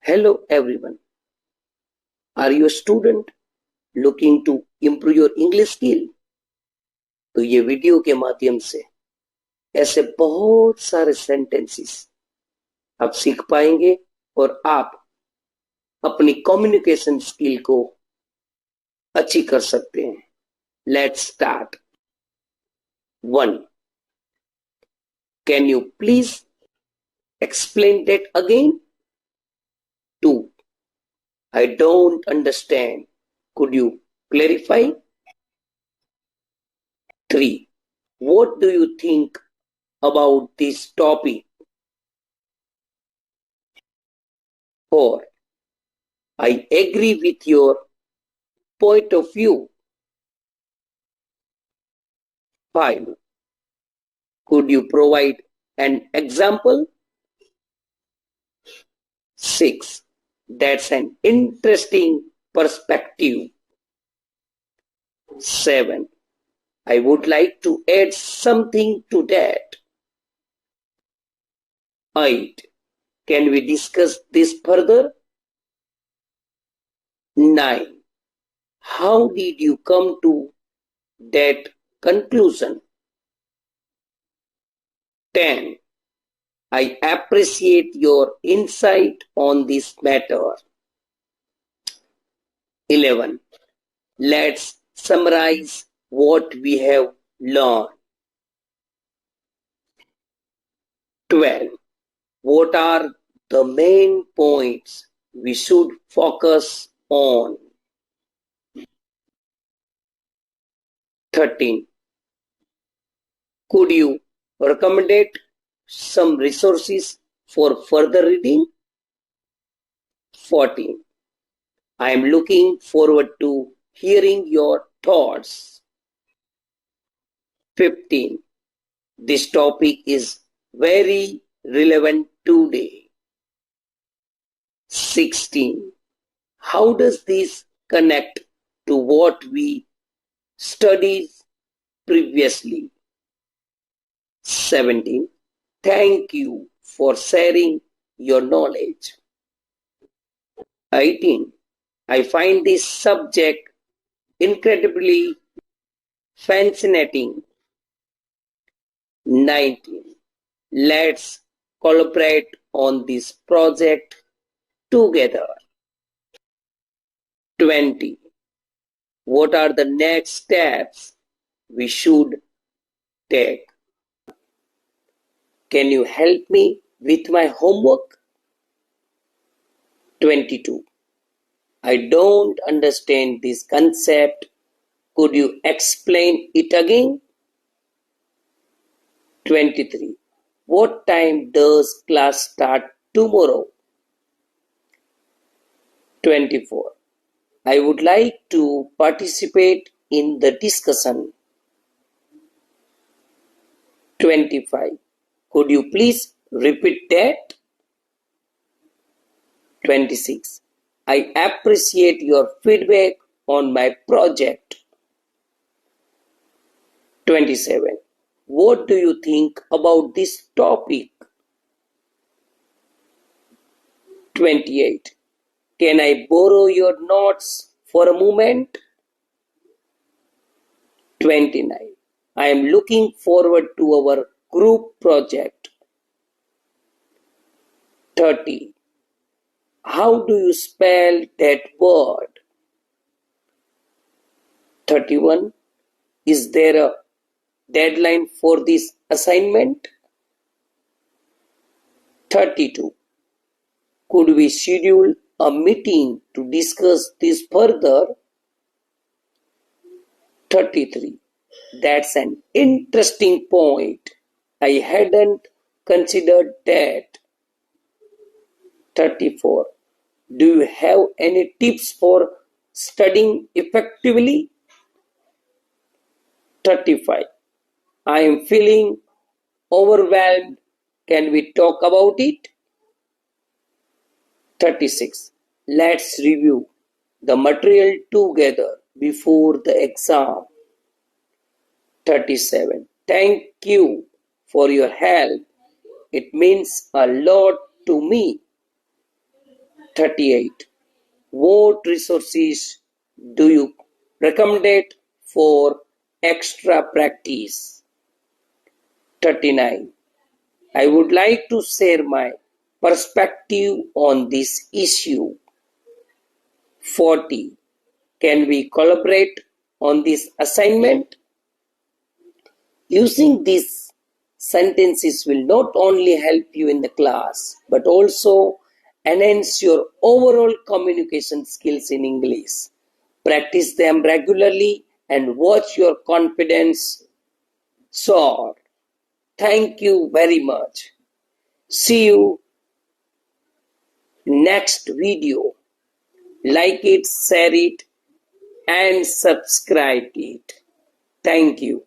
Hello everyone. Are you a student looking to improve your English skill? तो ये video के माध्यम से ऐसे बहुत सारे सेंटेंसेस आप सीख पाएंगे और आप अपनी कम्युनिकेशन स्किल को अच्छी कर सकते हैं. Let's start. 1. Can you please explain that again? 2. I don't understand. Could you clarify? 3. What do you think about this topic? 4. I agree with your point of view. 5. Could you provide an example? 6. That's an interesting perspective. 7. I would like to add something to that. 8. Can we discuss this further? 9. How did you come to that conclusion? 10. I appreciate your insight on this matter. 11. Let's summarize what we have learned. 12. What are the main points we should focus on? 13. Could you recommend some resources for further reading? 14. I am looking forward to hearing your thoughts. 15. This topic is very relevant today. 16. How does this connect to what we studied previously? 17. Thank you for sharing your knowledge. 18. I find this subject incredibly fascinating. 19. Let's collaborate on this project together. 20. What are the next steps we should take? Can you help me with my homework? 22. I don't understand this concept. Could you explain it again? 23. What time does class start tomorrow? 24. I would like to participate in the discussion. 25. Could you please repeat that? 26. I appreciate your feedback on my project. 27. What do you think about this topic? 28. Can I borrow your notes for a moment? 29. I am looking forward to our group project. 30. How do you spell that word? 31. Is there a deadline for this assignment? 32. Could we schedule a meeting to discuss this further? 33. That's an interesting point. I hadn't considered that. 34. Do you have any tips for studying effectively? 35. I am feeling overwhelmed. Can we talk about it? 36. Let's review the material together before the exam. 37. Thank you for your help. It means a lot to me. 38. What resources do you recommend for extra practice? 39. I would like to share my perspective on this issue. 40. Can we collaborate on this assignment? Using these sentences will not only help you in the class but also enhance your overall communication skills in English. Practice them regularly and watch your confidence soar. Thank you very much. See you next video. Like it, share it, and subscribe it. Thank you.